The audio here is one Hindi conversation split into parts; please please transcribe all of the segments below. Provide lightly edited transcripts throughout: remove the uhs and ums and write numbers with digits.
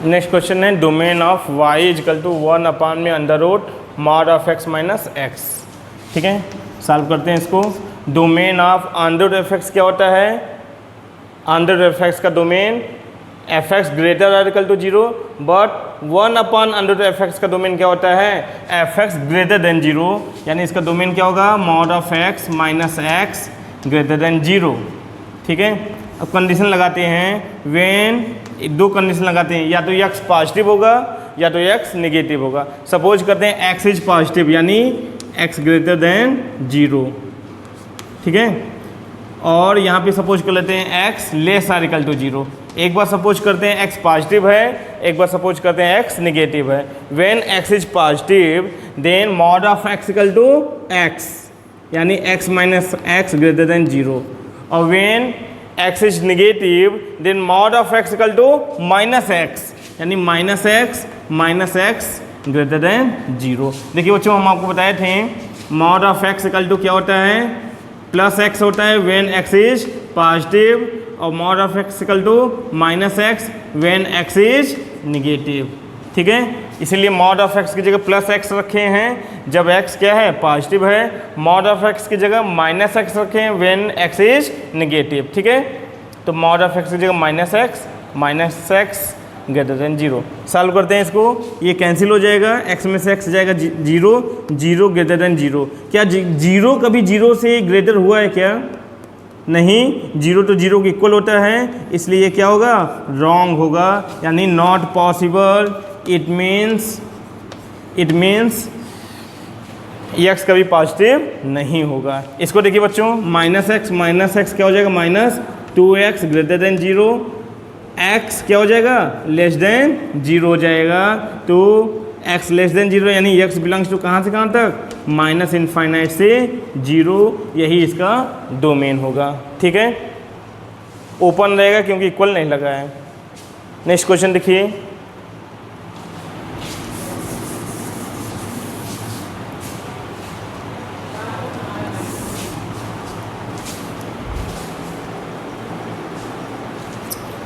नेक्स्ट क्वेश्चन है domain of y is equal to 1 upon में under root mod of x minus x. ठीक है, सॉल्व करते हैं इसको। Domain of under root f x क्या होता है? अंडर रूट एफ एक्स का domain f x greater or equal to 0, but 1 upon under root f x का डोमेन क्या होता है? एफ एक्स ग्रेटर देन 0, यानी इसका डोमेन क्या होगा? Mod of x minus x greater than 0। ठीक है, अब कंडीशन लगाते हैं। व्हेन दो कंडीशन लगाते हैं, या तो x पॉजिटिव होगा या तो x नेगेटिव होगा। सपोज करते हैं x इज पॉजिटिव, यानी x ग्रेटर देन 0। ठीक है, और यहाँ पे सपोज कर लेते हैं x less or equal to 0। एक बार सपोज करते हैं x पॉजिटिव है, एक बार सपोज करते हैं x नेगेटिव है। When x is positive then mod of x equal to x, यानी x minus x greater than 0। और when x is negative then mod of x equal to minus x, यानी माइनस एक्स ग्रेटर देन 0। देखिए बच्चों, हम आपको बताए थे mod of x equal to क्या होता है? प्लस x होता है व्हेन x इज पॉजिटिव, और mod of x equal to minus x when x is negative. ठीक है, इसीलिए मॉड ऑफ x की जगह प्लस x रखे हैं जब x क्या है? पॉजिटिव है। मॉड ऑफ x की जगह माइनस x रखे हैं व्हेन x इज नेगेटिव। ठीक है, तो मॉड ऑफ x की जगह minus x greater than 0। Solve करते हैं इसको, ये कैंसिल हो जाएगा, x में से x जाएगा 0 ग्रेटर देन 0। क्या 0 कभी 0 से ग्रेटर हुआ है क्या? नहीं, 0 तो 0 के इक्वल होता है, इसलिए क्या होगा? रॉन्ग होगा, यानी not possible. It means x कभी पॉजिटिव नहीं होगा। इसको देखिए बच्चों, माइनस एक्स क्या हो जाएगा? Minus 2x greater than 0। x क्या हो जाएगा? लेस देन 0 हो जाएगा। तो x लेस देन 0 यानी x बिलोंग्स टू कहाँ से कहाँ तक? माइनस इनफाइनाइट से 0, यही इसका डोमेन होगा। ठीक है, ओपन रहेगा क्योंकि इक्वल नहीं लगा है। नेक्स्ट क्वेश्चन देखिए,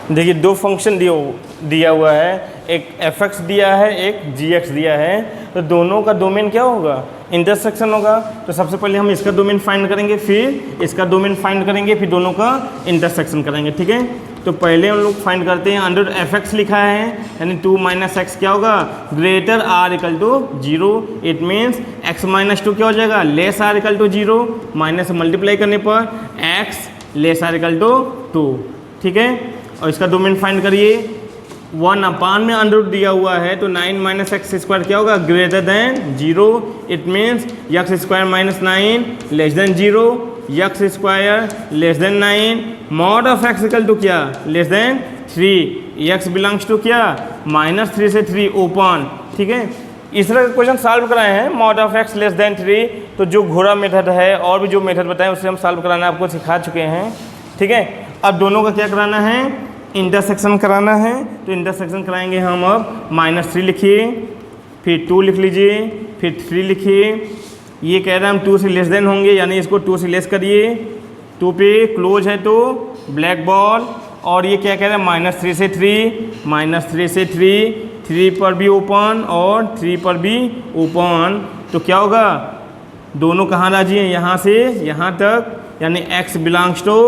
देखिए दो फंक्शन दिया हुआ है, एक एफ एक्स दिया है, एक जी एक्स दिया है। तो दोनों का डोमेन क्या होगा? इंटरसेक्शन होगा। तो सबसे पहले हम इसका डोमेन फाइंड करेंगे, फिर इसका डोमेन फाइंड करेंगे, फिर दोनों का इंटरसेक्शन करेंगे। ठीक है, तो पहले हम लोग फाइंड करते हैं। अंडर एफ एक्स लिखा है, यानी 2 माइनस एक्स क्या होगा? Greater or equal to 0। It means x minus 2 क्या हो जाएगा? Less or equal to 0। Minus से मल्टीप्लाई करने पर x less or equal to 2। ठीक है, और इसका डोमेन फाइंड करिए। 1 अपान में अंडर रूट दिया हुआ है, तो 9 माइनस एक्स स्क्वायर क्या होगा? Greater than 0। It means X square minus 9 less than 0, x square less than 9, mod of x equal to क्या? Less than 3। X belongs to क्या? माइनस 3 से 3 ओपन। ठीक है, इस तरह का क्वेश्चन सॉल्व कराए हैं mod of x less than 3। तो जो घोड़ा मेथड है और भी जो मेथड बताएं उससे हम सॉल्व कराना आपको सिखा चुके हैं। ठीक है, अब दोनों का क्या कराना है? इंटरसेक्शन कराना है। तो इंटरसेक्शन कराएंगे हम। अब -3 लिखिए, फिर 2 लिख लीजिए, फिर 3 लिखिए। ये कह रहे हैं हम 2 से लेस देन होंगे, यानी इसको 2 से लेस करिए। 2 पे क्लोज है तो ब्लैक बॉल। और ये क्या कह रहे हैं? -3 से 3, 3 पर भी ओपन और 3 पर भी ओपन। तो क्या होगा? दोनों कहाँ राजी हैं? यहाँ से यहाँ तक, यानी x बिलोंग्स टू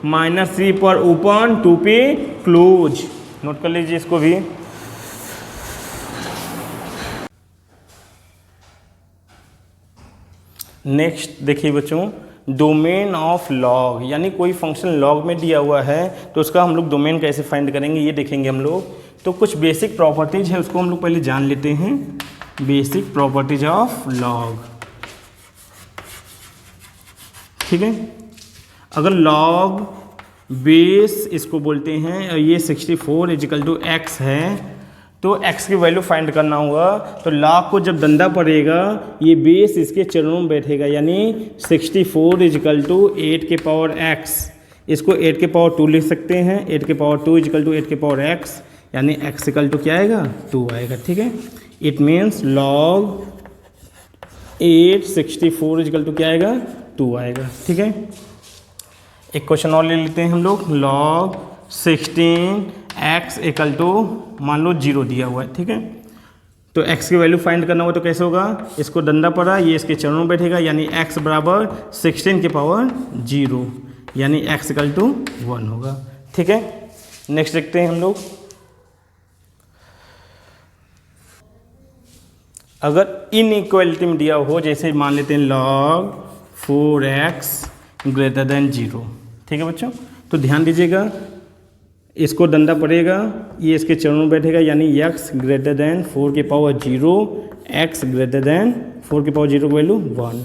-3 पर ओपन, 2 पे क्लोज। नोट कर लीजिए इसको भी। नेक्स्ट देखिए बच्चों, डोमेन ऑफ लॉग, यानी कोई फंक्शन लॉग में दिया हुआ है तो उसका हम लोग डोमेन कैसे फाइंड करेंगे ये देखेंगे हम लोग। तो कुछ बेसिक प्रॉपर्टीज है, उसको हम लोग पहले जान लेते हैं। Basic properties of log. ठीक है, अगर लॉग बेस इसको बोलते हैं और ये 64 इजिकल टू एक्स है, तो x की वैल्यू फाइंड करना होगा। तो लॉग को जब डंडा पड़ेगा, ये बेस इसके चरणों में बैठेगा, यानी 64 इजिकल टू 8 के पावर x। इसको 8 के पावर 2 लिख सकते हैं। 8 के पावर 2 इजिकल टू 8 के पावर x, यानी x इक्वल टू क्या आएगा? 2 आएगा। ठीक है, it means log 8 64 is equal to क्या आएगा? 2 आएगा। ठीक है, एक क्वेश्चन और ले लेते हैं हम लोग। लॉग 16 x इक्वल टू मान लो 0 दिया हुआ है, ठीक है। तो x की वैल्यू फाइंड करना होगा तो कैसे होगा, इसको डंडा पड़ा, ये इसके चरणों में बैठेगा, यानी x बराबर 16 की पावर 0, यानी x इक्वल टू 1 होगा, ठीक है। नेक्स्ट देखते हैं हम लोग। अगर इनइक्वालिटी में दिया हो, जैसे मान लेते हैं log 4x ग्रेटर देन 0, ठीक है बच्चों। तो ध्यान दीजिएगा, इसको डंडा पड़ेगा, ये इसके चरणों में बैठेगा, यानी x ग्रेटर देन 4 की पावर 0, x ग्रेटर देन 4 की पावर 0 की वैल्यू 1,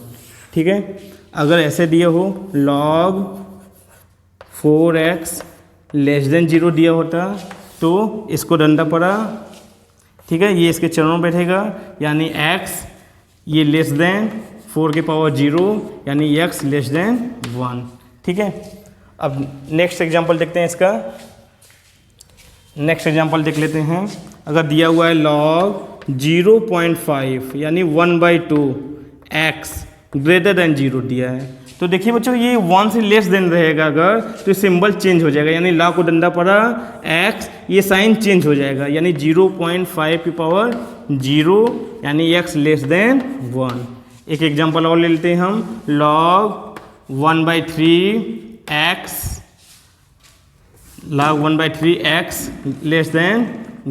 ठीक है। अगर ऐसे दिया हो log 4x लेस देन 0 दिया होता तो इसको डंडा पड़ा, ठीक है, ये इसके चरणों में बैठेगा, यानी x ये लेस देन 4 की पावर 0, यानी x लेस देन 1, ठीक है। अब नेक्स्ट एग्जांपल देखते हैं इसका। नेक्स्ट एग्जांपल देख लेते हैं। अगर दिया हुआ है log 0.5 यानी 1/2 x ग्रेटर देन 0 दिया है, तो देखिए बच्चों ये 1 से लेस देन रहेगा अगर, तो सिंबल चेंज हो जाएगा, यानी log को डंडा पड़ा x, ये साइन चेंज हो जाएगा, यानी 0.5 की पावर 0, यानी x लेस देन 1। एक एग्जांपल और ले लेते हैं हम, log 1/3 x, log 1/3 x less than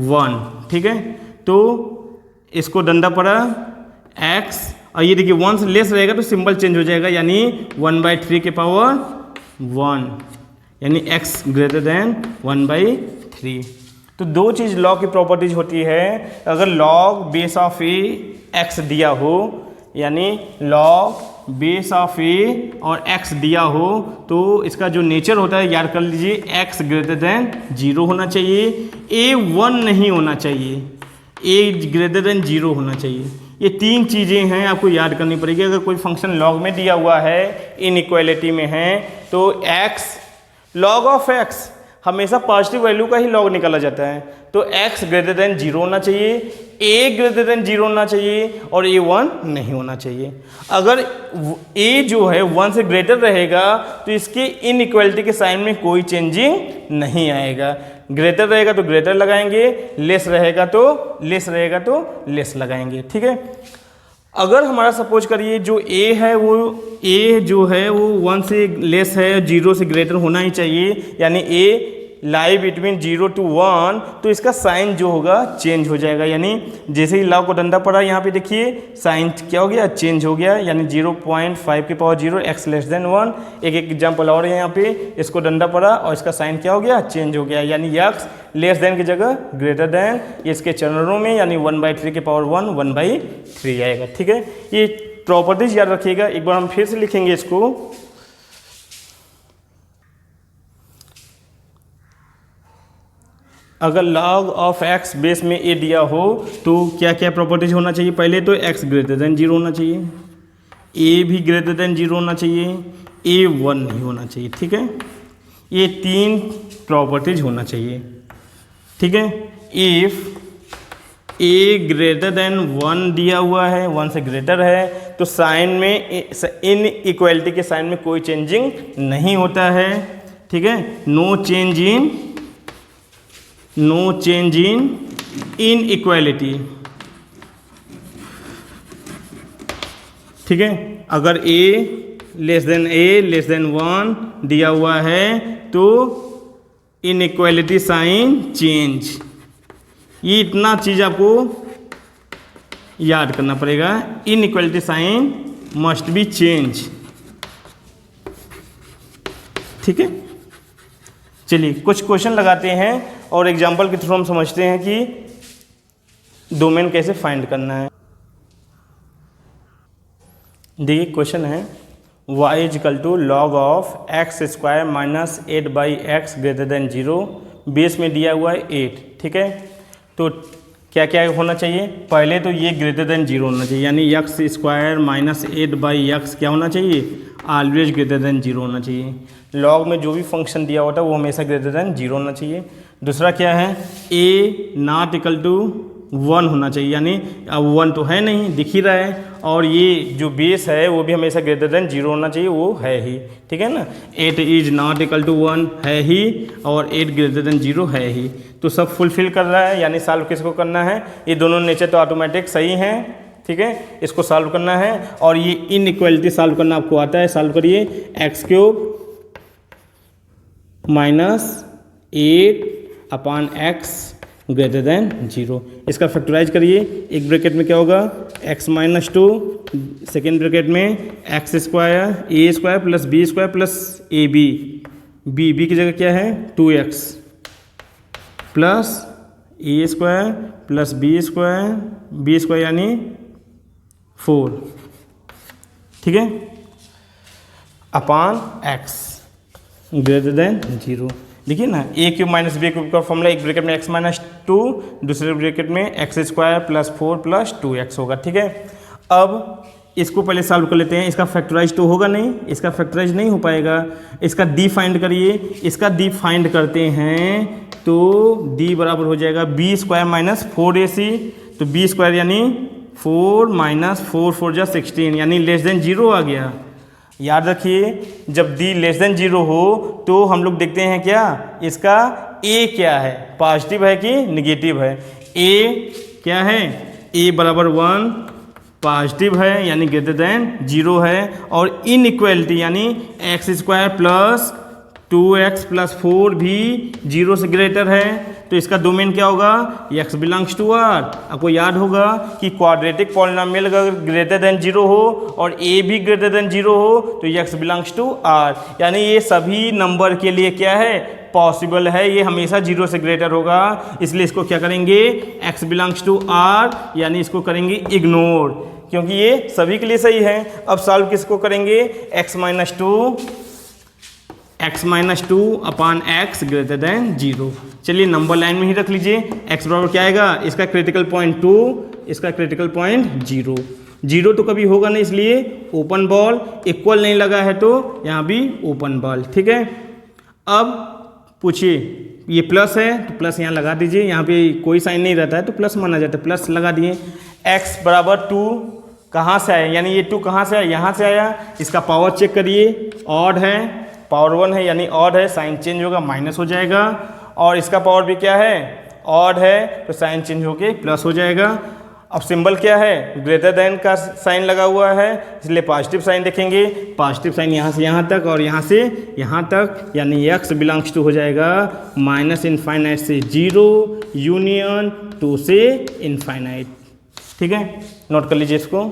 1, ठीक है। तो इसको डंडा पड़ा x, और ये देखिए 1 से लेस रहेगा तो सिंबल चेंज हो जाएगा, यानी 1/3 के पावर 1, यानी x ग्रेटर देन 1/3। तो दो चीज़ लॉग की प्रॉपर्टीज होती है। अगर log base of A x दिया हो, यानी लॉग बेस ऑफ ए और x दिया हो, तो इसका जो नेचर होता है याद कर लीजिए, x ग्रेटर देन 0 होना चाहिए, a 1 नहीं होना चाहिए, a ग्रेटर देन 0 होना चाहिए। ये तीन चीज़ें हैं आपको याद करनी पड़ेगी। अगर कोई फंक्शन लॉग में दिया हुआ है, इनइक्वालिटी में है, तो x लॉग ऑफ x हमेशा पॉजिटिव वैल्यू का ही लॉग निकाला जाता है, तो x ग्रेटर देन 0 होना चाहिए, a ग्रेटर देन 0 होना चाहिए और a 1 नहीं होना चाहिए। अगर a जो है 1 से ग्रेटर रहेगा तो इसके इनइक्वालिटी के साइन में कोई चेंजिंग नहीं आएगा। ग्रेटर रहेगा तो ग्रेटर लगाएंगे, लेस रहेगा तो लेस लगाएंगे, ठीक है। अगर हमारा सपोज करिए जो a है वो a जो है वो 1 से लेस है, 0 से ग्रेटर होना ही चाहिए, यानी a लाई बिटवीन 0 to 1, तो इसका साइन जो होगा चेंज हो जाएगा, यानी जैसे ही लॉग को डंडा पड़ा यहाँ पे देखिए साइन क्या हो गया, चेंज हो गया, यानी 0.5 की पावर 0, x लेस देन 1। एक एग्जाम्पल और है यहाँ पे, इसको डंडा पड़ा और इसका साइन क्या हो गया, चेंज हो गया, यानी x लेस देन की जगह ग्रेटर देन, इसके चरणों में यानी 1/3 की पावर 1 1/3 आएगा, ठीक है। ये प्रॉपर्टीज याद रखिएगा। एक बार हम फिर से लिखेंगे इसको। अगर log ऑफ x बेस में a दिया हो तो क्या क्या प्रॉपर्टीज होना चाहिए, पहले तो x ग्रेटर देन 0 होना चाहिए, a भी ग्रेटर देन 0 होना चाहिए, a 1 नहीं होना चाहिए, ठीक है। ये तीन प्रॉपर्टीज होना चाहिए, ठीक है। इफ a ग्रेटर देन 1 दिया हुआ है, 1 से ग्रेटर है, तो साइन में इन इक्वालिटी के साइन में कोई चेंजिंग नहीं होता है, ठीक है। नो चेंज इन इनइक्वालिटी, ठीक है। अगर a लेस देन 1 दिया हुआ है तो इनइक्वालिटी साइन चेंज, ये इतना चीज़ आपको याद करना पड़ेगा। Inequality sign must be change, ठीक है। चलिए कुछ क्वेश्चन लगाते हैं और एग्जाम्पल के थ्रू हम समझते हैं कि डोमेन कैसे फाइंड करना है। देखिए क्वेश्चन है y equal to log of x square minus 8/x greater than 0, base में दिया हुआ है 8, ठीक है। तो क्या क्या होना चाहिए, पहले तो ये ग्रेटर देन 0 होना चाहिए, यानी x स्क्वायर माइनस 8/x क्या होना चाहिए, ऑलवेज ग्रेटर देन 0 होना चाहिए। लॉग में जो भी फंक्शन दिया होता है वो हमेशा ग्रेटर देन 0 होना चाहिए। दूसरा क्या है, a नॉट इक्वल टू 1 होना चाहिए, यानी अब 1 तो है नहीं, दिख ही रहा है, और ये जो बेस है वो भी हमेशा ग्रेटर देन 0 होना चाहिए, वो है ही, ठीक है ना। 8 इज नॉट इक्वल टू 1 है ही, और 8 ग्रेटर देन 0 है ही, तो सब फुलफिल कर रहा है, यानी सॉल्व किसको करना है, ये दोनों नेचर तो ऑटोमेटिक सही हैं, ठीक है, इसको सॉल्व करना है, और ये इनइक्वालिटी सॉल्व करना आपको आता है, सॉल्व करिए। x³ minus 8/x greater than 0, इसका फैक्टराइज करिए। एक ब्रैकेट में क्या होगा, x माइनस 2, सेकेंड ब्रैकेट में x² a² plus b² plus ab, b की जगह क्या है 2x plus a² plus b² यानी 4, ठीक है, अपान x ग्रेटर देन 0। देखिए ना, a³ माइनस b³ का फॉर्मूला, एक ब्रैकेट में x माइनस 2, दूसरे ब्रैकेट में x² प्लस 4 प्लस 2x होगा, ठीक है। अब इसको पहले सॉल्व कर लेते हैं, इसका फैक्टराइज तो होगा नहीं, इसका फैक्टराइज नहीं हो पाएगा, इसका d फाइंड करिए, इसका d फाइंड करते हैं तो d बराबर हो जाएगा b² माइनस 4ac, तो b² यानी 4 माइनस 4 4 जा 16, यानी लेस देन 0 आ गया। याद रखिए, जब d लेस देन 0 हो तो हम लोग देखते हैं क्या, इसका a क्या है, पॉजिटिव है कि निगेटिव है। a क्या है, a बराबर 1 पॉजिटिव है, यानी ग्रेटर देन 0 है, और इनइक्वालिटी यानी x² प्लस 2x प्लस 4 भी 0 से ग्रेटर है, तो इसका डोमेन क्या होगा, x बिलोंग्स टू r। आपको याद होगा कि क्वाड्रेटिक पॉलिनोमियल अगर ग्रेटर देन 0 हो और a भी ग्रेटर देन 0 हो तो x बिलोंग्स टू r, यानी ये सभी नंबर के लिए क्या है, पॉसिबल है, ये हमेशा 0 से ग्रेटर होगा, इसलिए इसको क्या करेंगे, x बिलोंग्स टू r, यानी इसको करेंगे इग्नोर, क्योंकि ये सभी के लिए सही है। अब सॉल्व किसको करेंगे, x माइनस 2 अपान x ग्रेटर देन 0। चलिए नंबर लाइन में ही रख लीजिए, x बराबर क्या आएगा, इसका क्रिटिकल पॉइंट 2, इसका क्रिटिकल पॉइंट 0, 0 तो कभी होगा नहीं, इसलिए ओपन बॉल, इक्वल नहीं लगा है तो यहाँ भी ओपन बॉल, ठीक है। अब पूछिए, ये प्लस है तो प्लस यहाँ लगा दीजिए, यहाँ पे कोई साइन नहीं रहता है तो प्लस माना जाता है, प्लस लगा दिए। x बराबर 2 कहाँ से आया, यानी ये 2 कहाँ से आया, यहाँ से आया, इसका पावर चेक करिए, ऑड है, पावर 1 है यानी ऑड है, साइन चेंज होगा माइनस हो जाएगा, और इसका पावर भी क्या है, ऑड है, तो साइन चेंज होके प्लस हो जाएगा। अब सिंबल क्या है, ग्रेटर देन का साइन लगा हुआ है, इसलिए पॉजिटिव साइन देखेंगे, पॉजिटिव साइन यहाँ से यहाँ तक और यहाँ से यहाँ तक, यानी x बिलोंग्स टू हो जाएगा माइनस इनफाइनाइट से 0 यूनियन 2 से इनफाइनाइट, ठीक है, नोट कर लीजिए इसको।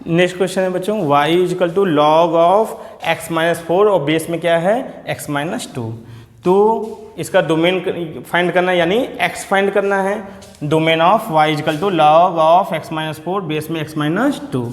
नेक्स्ट क्वेश्चन है बच्चों, y is equal to log of x minus 4, और बेस में क्या है x माइनस 2, तो इसका डोमेन फाइंड करना है, यानी x फाइंड करना है। Domain of y is equal to log of x minus 4, base में x माइनस 2,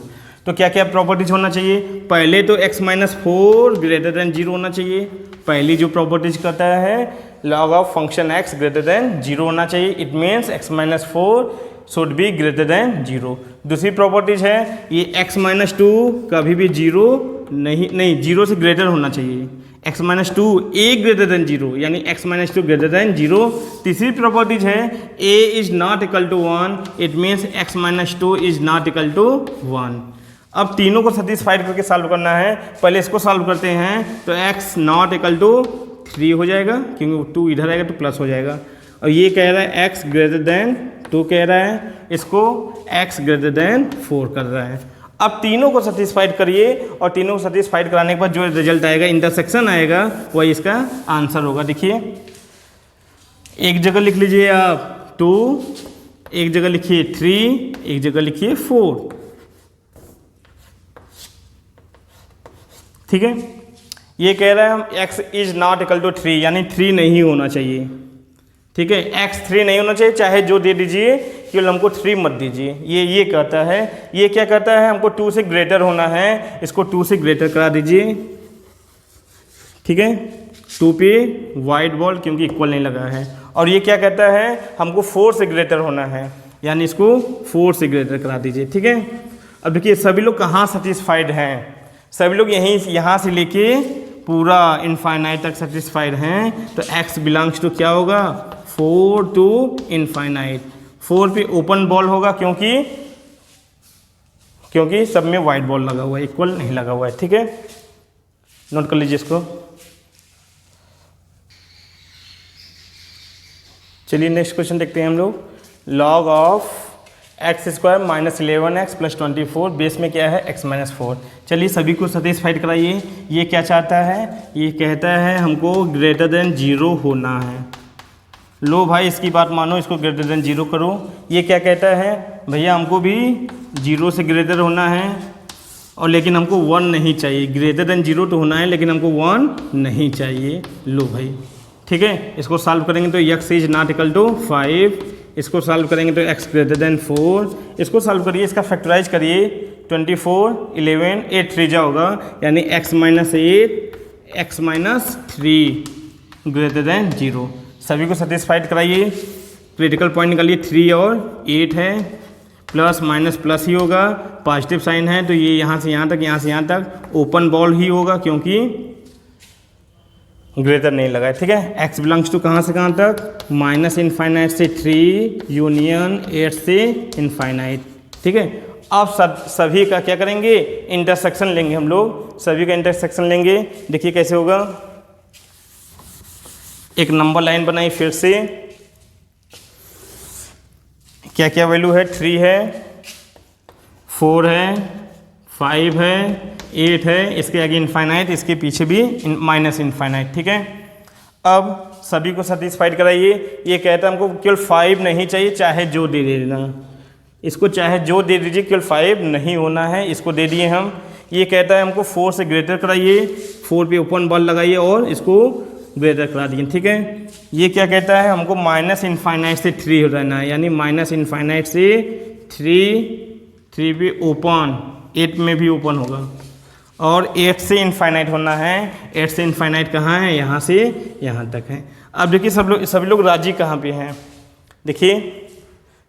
तो क्या क्या प्रॉपर्टीज होना चाहिए, पहले तो x माइनस 4 ग्रेटर देन 0 होना चाहिए, पहली जो प्रॉपर्टीज कहता है log of function x greater than 0 होना चाहिए, it means x minus 4 should be greater than 0। दूसरी प्रॉपर्टीज है, ये x माइनस 2 कभी भी 0 नहीं 0 से ग्रेटर होना चाहिए, x minus 2 a greater than 0, यानी x माइनस 2 ग्रेटर देन 0। तीसरी प्रॉपर्टीज है a is not equal to 1, it means x minus 2 is not equal to 1। अब तीनों को सेटिस्फाइड करके सॉल्व करना है, पहले इसको सॉल्व करते हैं, तो x नॉट इक्वल टू 3 हो जाएगा, क्योंकि 2 इधर आएगा तो प्लस हो जाएगा, और ये कह रहा है x ग्रेटर देन 2 कह रहा है, इसको x ग्रेटर देन 4 कर रहा है। अब तीनों को सेटिस्फाइड करिए, और तीनों को सेटिस्फाइड कराने के बाद जो रिजल्ट आएगा, इंटरसेक्शन आएगा, वही इसका आंसर होगा। देखिए, एक जगह लिख लीजिए आप 2, एक जगह लिखिए 3, एक जगह लिखिए 4, ठीक है। ये कह रहा है x is not equal to 3, यानी 3 नहीं होना चाहिए, ठीक है, x 3 नहीं होना चाहिए, चाहे जो दे दीजिए, केवल हमको 3 मत दीजिए, ये कहता है। ये क्या कहता है, हमको 2 से ग्रेटर होना है, इसको 2 से ग्रेटर करा दीजिए, ठीक है, 2 पे वाइट बॉल, क्योंकि इक्वल नहीं लगा है। और ये क्या कहता है, हमको 4 से ग्रेटर होना है, यानी इसको 4 से ग्रेटर करा दीजिए, ठीक है। अब देखिए सभी लोग कहाँ सेटिस्फाइड हैं, सभी लोग यहाँ से लेके पूरा इनफाइनाइट तक सेटिस्फाइड हैं, तो x बिलोंग्स टू क्या होगा 4 टू इनफाइनाइट। 4 पे ओपन बॉल होगा क्योंकि सब में वाइट बॉल लगा हुआ है, इक्वल नहीं लगा हुआ है। ठीक है, नोट कर लीजिए इसको। चलिए नेक्स्ट क्वेश्चन देखते हैं हम लोग। Log of x square minus 11x plus 24 base में क्या है x माइनस 4। चलिए सभी को सेटिस्फाइड कराइए। ये क्या चाहता है, ये कहता है हमको ग्रेटर देन 0 होना है। लो भाई इसकी बात मानो, इसको ग्रेटर देन 0 करो। ये क्या कहता है भैया, हमको भी 0 से ग्रेटर होना है और लेकिन हमको 1 नहीं चाहिए। ग्रेटर देन 0 तो होना है लेकिन हमको 1 नहीं चाहिए। लो भाई ठीक है, इसको सॉल्व करेंगे तो x is not equal to 5, इसको सॉल्व करेंगे तो x ग्रेटर देन 4। इसको सॉल्व करिए, इसका फैक्टराइज करिए। 24 11 8 3 जा होगा, यानी x minus 8 x minus 3 greater than 0। सभी को सेटिस्फाइड कराइए। क्रिटिकल पॉइंट निकालिए, 3 और 8 है, प्लस माइनस प्लस ही होगा, पॉजिटिव साइन है तो ये यहाँ से यहाँ तक, यहाँ से यहाँ तक ओपन बॉल ही होगा क्योंकि ग्रेटर नहीं लगा है। ठीक है, x बिलोंग्स टू कहाँ से कहाँ तक, माइनस इनफाइनाइट से 3 यूनियन 8 से इनफाइनाइट। ठीक है, अब सभी का क्या करेंगे, इंटरसेक्शन लेंगे हम लोग, सभी का इंटरसेक्शन लेंगे। देखिए कैसे होगा, एक नंबर लाइन बनाई फिर से, क्या क्या वैल्यू है, 3 है, 4 है, 5 है, 8 है, इसके आगे इनफाइनाइट, इसके पीछे भी माइनस इनफाइनाइट। ठीक है, अब सभी को सेटिस्फाइड कराइए। ये कहता है हमको केवल 5 नहीं चाहिए, चाहे जो दे देना, इसको चाहे जो दे दीजिए, केवल 5 नहीं होना है, इसको दे दिए हम। ये कहता है हमको 4 से ग्रेटर कराइए, 4 पे ओपन बॉल लगाइए और इसको ग्रेटर करा दिए। ठीक है, ये क्या कहता है हमको माइनस इनफाइनाइट से 3 रहना है, यानी माइनस इनफाइनाइट से 3 पे ओपन, 8 में भी ओपन होगा और 8 से इनफाइनाइट होना है। 8 से इनफाइनाइट कहाँ है, यहाँ से यहाँ तक है। अब देखिए सभी लोग राजी कहाँ पे हैं, देखिए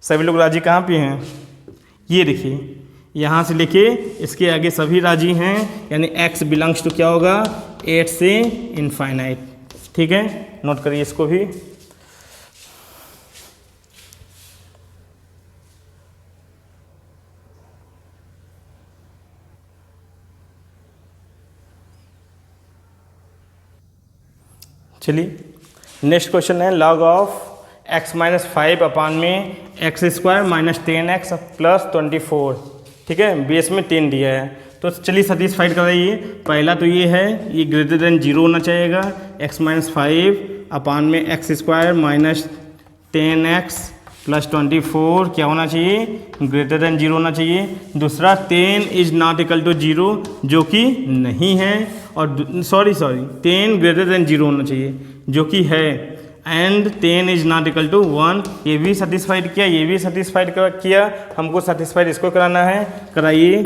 सभी लोग राजी कहाँ पे हैं, ये देखिए यहाँ से लेके इसके आगे सभी राजी हैं, यानी x बिलोंग्स टू क्या होगा 8 से इनफाइनाइट। ठीक है, नोट करिए इसको भी। चलिए नेक्स्ट क्वेश्चन है, लॉग ऑफ x माइनस 5 अपान में x square minus 10x plus 24। ठीक है, बेस में 10 दिया है, तो चलिए सेटिस्फाइड कराइए। पहला तो ये है, ये ग्रेटर देन 0 होना चाहिएगा। x माइनस 5 अपान में x square minus 10x plus 24 क्या होना चाहिए, ग्रेटर देन 0 होना चाहिए। दूसरा 10 इज नॉट इक्वल टू 0, जो कि नहीं है, और सॉरी 10 ग्रेटर देन 0 होना चाहिए, जो कि है, and 10 is not equal to 1। ये भी सेटिस्फाइड किया, ये भी सेटिस्फाइड किया, हमको सेटिस्फाइड इसको कराना है, कराइए।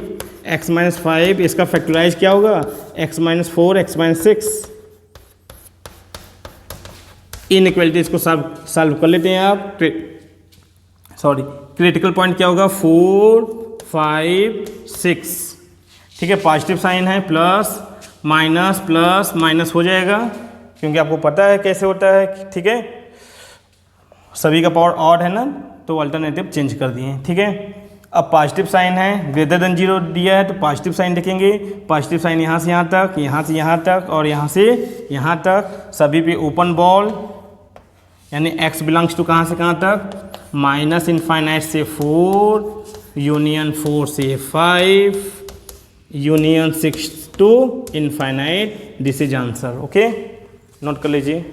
x माइनस 5 इसका फैक्टराइज क्या होगा, x minus 4 x minus 6। Inequality इसको सॉल्व कर लेते हैं आप। क्रिटिकल पॉइंट क्या होगा 4 5 6। ठीक है, पॉजिटिव साइन है, प्लस माइनस हो जाएगा क्योंकि आपको पता है कैसे होता है। ठीक है, सभी का पावर ऑड है ना, तो अल्टरनेटिव चेंज कर दिए। ठीक है, अब पॉजिटिव साइन है, ग्रेटर देन 0 दिया है तो पॉजिटिव साइन लिखेंगे। पॉजिटिव साइन यहाँ से यहाँ तक, यहाँ से यहाँ तक और यहाँ से यहाँ तक, सभी पे ओपन बॉल, यानी x बिलोंग्स टू कहाँ से कहाँ तक, माइनस इनफाइनाइट से 4 यूनियन 4 से 5 union 6 to infinite. This is answer. Okay, note कर लीजिए।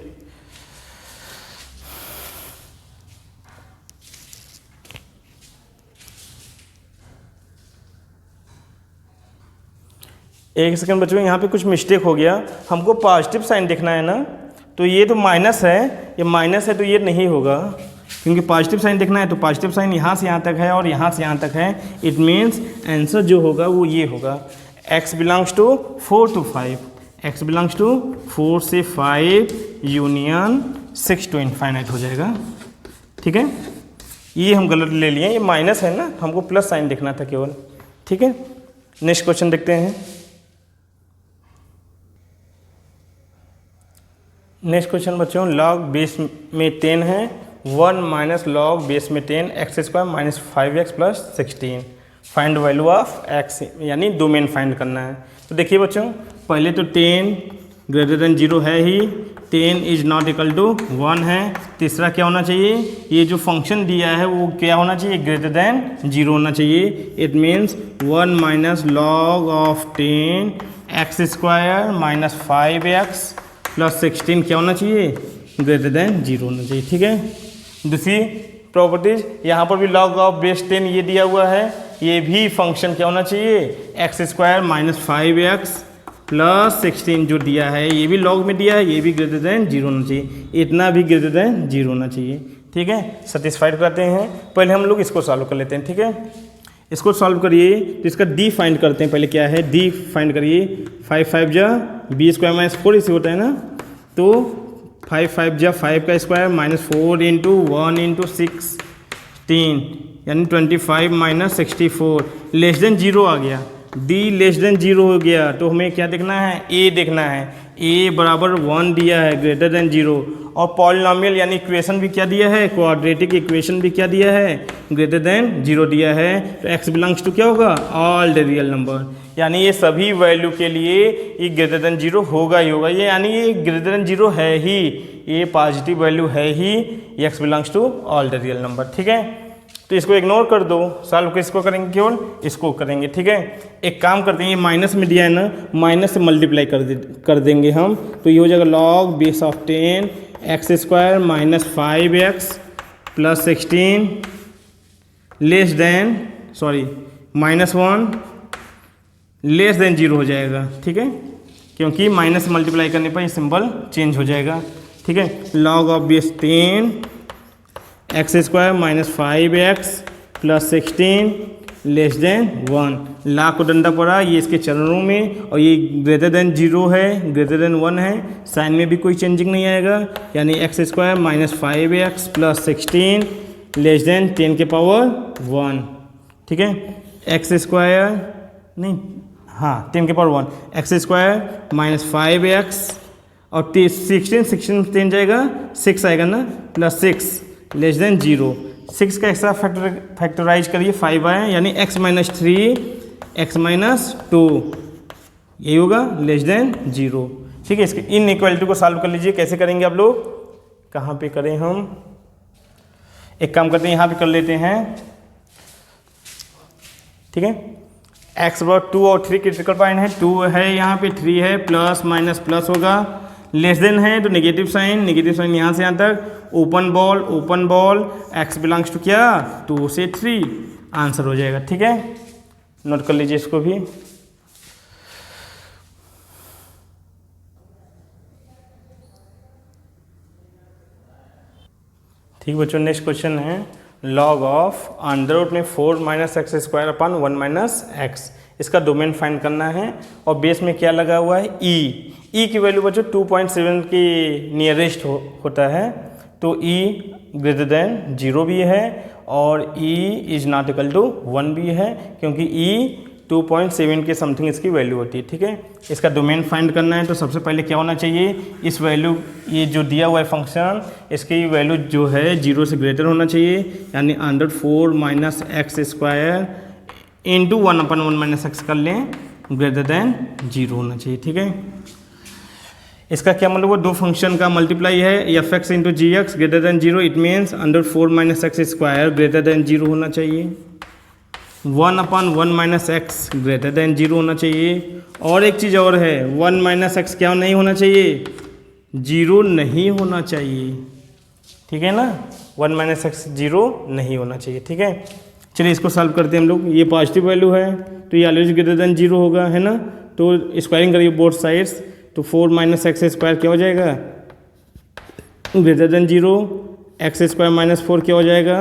एक सेकंड बच्चों, यहाँ पे कुछ मिस्टेक हो गया, हमको पॉजिटिव साइन देखना है ना, तो ये तो माइनस है, ये माइनस है तो ये नहीं होगा, क्योंकि पॉजिटिव साइन देखना है तो पॉजिटिव साइन यहाँ से यहाँ तक है और यहाँ से यहाँ तक है। इट मीन्स आंसर जो होगा वो ये होगा, x belongs to 4 to 5, x belongs to 4 से 5 यूनियन 6 टू इनफाइनाइट हो जाएगा। ठीक है, ये हम गलत ले लिए, ये माइनस है ना, हमको प्लस साइन देखना था केवल। ठीक है, नेक्स्ट क्वेश्चन देखते हैं। नेक्स्ट क्वेश्चन बच्चों, लॉग बेस में 10 है, 1 माइनस लॉग बेस में 10 x square minus 5x plus 16, find value of x, यानी डोमेन फाइंड करना है। तो देखिए बच्चों, पहले तो 10 ग्रेटर देन 0 है ही, 10 इज नॉट इक्वल टू 1 है। तीसरा क्या होना चाहिए, ये जो फंक्शन दिया है वो क्या होना चाहिए, ग्रेटर देन 0 होना चाहिए। It means 1 minus log of 10 x square minus 5x plus 16 क्या होना चाहिए, ग्रेटर देन 0 होना चाहिए। ठीक है, दूसरी प्रॉपर्टीज, यहाँ पर भी लॉग ऑफ बेस 10 ये दिया हुआ है, ये भी फंक्शन क्या होना चाहिए, x square minus 5x plus 16 जो दिया है ये भी लॉग में दिया है, ये भी ग्रेटर देन 0 होना चाहिए, इतना भी ग्रेटर देन 0 होना चाहिए। ठीक है, सेटिस्फाइड करते हैं। पहले हम लोग इसको सॉल्व कर लेते हैं। ठीक है, इसको सॉल्व करिए तो इसका डी फाइंड करते हैं। पहले क्या है, डी फाइंड करिए। 5 5 जा बी स्क्वायर माइनस 4 इसे होता है ना, तो 5 5 जा 5 का स्क्वायर माइनस 4 इंटू 1 इंटू 16 यानी 25 माइनस 64 लेस देन 0 आ गया। डी लेस देन 0 हो गया तो हमें क्या देखना है, ए देखना है। ए बराबर 1 दिया है, ग्रेटर देन 0, और पॉलिनॉमियल यानी इक्वेशन भी क्या दिया है, क्वाड्रेटिक इक्वेशन भी क्या दिया है, ग्रेटर देन 0 दिया है। तो x बिलोंग्स टू क्या होगा, ऑल द रियल नंबर, यानी ये सभी वैल्यू के लिए ये ग्रेटर देन 0 होगा ही होगा, ये यानी ये ग्रेटर देन 0 है ही, ये पॉजिटिव वैल्यू है ही, ये x belongs to all the real number. ठीक है, तो इसको इग्नोर कर दो, सॉल्व किसको करेंगे, केवल इसको करेंगे। ठीक है, एक काम करते हैं, ये माइनस में दिया है ना, माइनस से मल्टीप्लाई कर देंगे हम, तो ये हो जाएगा log base of 10 x square minus 5x plus 16 less than -1 less than 0 हो जाएगा। ठीक है, क्योंकि माइनस से मल्टीप्लाई करने पर ये सिंबल चेंज हो जाएगा। ठीक है, log of base 10 x square minus 5x plus 16 less than 1, ला को डंडा पड़ा, ये इसके चरणों में, और ये ग्रेटर देन 0 है, ग्रेटर देन 1 है, साइन में भी कोई चेंजिंग नहीं आएगा, यानी x square minus 5x plus 16 less than 10 के पावर 1। ठीक है, एक्स स्क्वायर नहीं, हाँ 10 के power 1, x square minus 5x और 16 10 जाएगा, 6 आएगा ना, प्लस 6 लेस देन 0, 6 का एक्स्ट्रा फैक्टराइज करिए, 5 आया, यानी x माइनस 3 x माइनस 2 यही होगा, लेस देन 0। ठीक है, इसके इन इक्वालिटी को सॉल्व कर लीजिए। कैसे करेंगे आप लोग, कहाँ पे करें हम, एक काम करते हैं यहाँ पे कर लेते हैं। ठीक है, x बराबर 2 और 3 क्रिटिकल पॉइंट है, 2 है यहाँ पे, 3 है, प्लस माइनस प्लस होगा, लेस देन है तो नेगेटिव साइन यहाँ से यहाँ तक, open ball, x belongs to क्या, 2 से 3, आंसर हो जाएगा। ठीक है, नोट कर लीजिए इसको भी। ठीक बच्चों, नेक्स्ट क्वेश्चन है लॉग ऑफ अंडर रूट में 4 minus x square upon 1 minus x, इसका डोमेन फाइंड करना है, और बेस में क्या लगा हुआ है, ई की वैल्यू बच्चों 2.7 के नियरेस्ट होता है, तो ई ग्रेटर देन 0 भी है और e is not equal to 1 भी है, क्योंकि ई 2.7 के समथिंग इसकी वैल्यू होती है। ठीक है, इसका डोमेन फाइंड करना है, तो सबसे पहले क्या होना चाहिए, इस वैल्यू, ये जो दिया हुआ है फंक्शन, इसकी वैल्यू जो है 0 से ग्रेटर होना चाहिए, यानी under 4 minus x square into 1/1 minus x कर लें, ग्रेटर देन 0 होना चाहिए। ठीक है, इसका क्या मतलब, वो दो फंक्शन का मल्टीप्लाई है, f x into g x greater than 0, it means under 4 minus x square greater than 0 होना चाहिए, 1/1 माइनस एक्स ग्रेटर देन 0 होना चाहिए, और एक चीज़ और है, 1 माइनस एक्स क्या नहीं होना चाहिए, 0 नहीं होना चाहिए। ठीक है ना, 1 माइनस एक्स 0 नहीं होना चाहिए। ठीक है, चलिए इसको सॉल्व करते हैं हम लोग। ये पॉजिटिव वैल्यू है तो ये ऑलवेज ग्रेटर देन 0 होगा, है ना, तो स्क्वायरिंग करिए बोथ साइड्स, तो 4 माइनस एक्स स्क्वायर क्या हो जाएगा, greater than 0, x square minus 4 क्या हो जाएगा,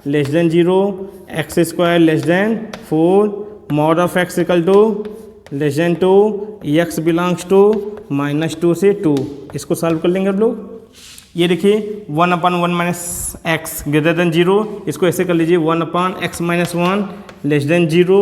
less than 0, x square less than 4, mod of x equal to less than 2, x belongs to -2 से 2। इसको सॉल्व कर लेंगे आप लोग। ये देखिए 1/1 माइनस एक्स ग्रेटर देन 0, इसको ऐसे कर लीजिए 1/x - 1 लेस देन 0,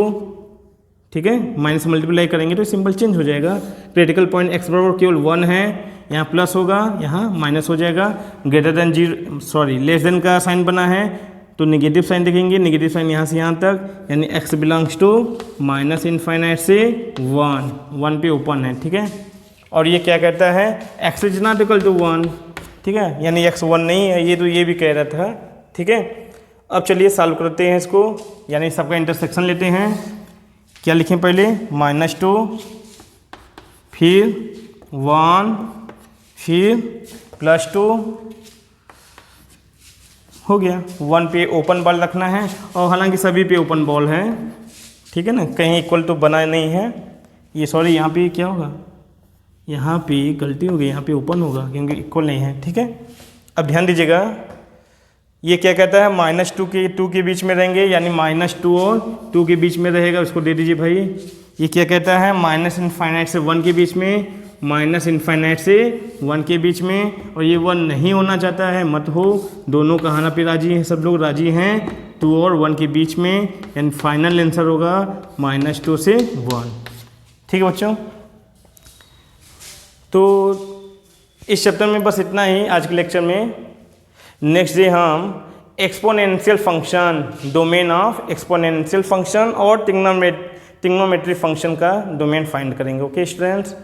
ठीक है, माइनस मल्टीप्लाई करेंगे तो सिंबल चेंज हो जाएगा। क्रिटिकल पॉइंट x बराबर केवल 1 है, यहाँ प्लस होगा, यहाँ माइनस हो जाएगा। Greater than zero, sorry less than का साइन बना है तो निगेटिव साइन देखेंगे, निगेटिव साइन यहाँ से यहाँ तक, यानी x belongs to minus infinite से 1 पे ओपन है। ठीक है, और ये क्या कहता है, x is not equal to 1। ठीक है, यानी x 1 नहीं है, ये तो ये भी कह रहा था। ठीक है, अब चलिए सॉल्व करते हैं इसको, यानी सबका इंटरसेक्शन लेते हैं। क्या लिखें पहले, -2 फिर 1 फिर +2 हो गया। 1 पे ओपन बॉल रखना है, और हालांकि सभी पे ओपन बॉल है। ठीक है ना, कहीं इक्वल तो बना नहीं है ये, सॉरी यहाँ पे क्या होगा, यहाँ पे गलती हो गई, यहाँ पे ओपन होगा क्योंकि इक्वल नहीं है। ठीक है, अब ध्यान दीजिएगा, ये क्या कहता है, -2 के बीच में रहेंगे, यानी -2 और 2 के बीच में रहेगा, उसको दे दीजिए भाई। ये क्या कहता है, माइनस इनफाइनाइट से 1 के बीच में, माइनस इनफाइनाइट से 1 के बीच में, और ये 1 नहीं होना चाहता है, मत हो, दोनों कहाना पे राजी हैं, सब लोग राजी हैं 2 और 1 के बीच में, यानी फाइनल आंसर होगा -2 से 1। ठीक है बच्चों, तो इस चैप्टर में बस इतना ही आज के लेक्चर में। नेक्स्ट डे हम exponential function, domain of exponential function और ट्रिग्नोमेट्री फंक्शन का डोमेन फाइंड करेंगे। Okay students.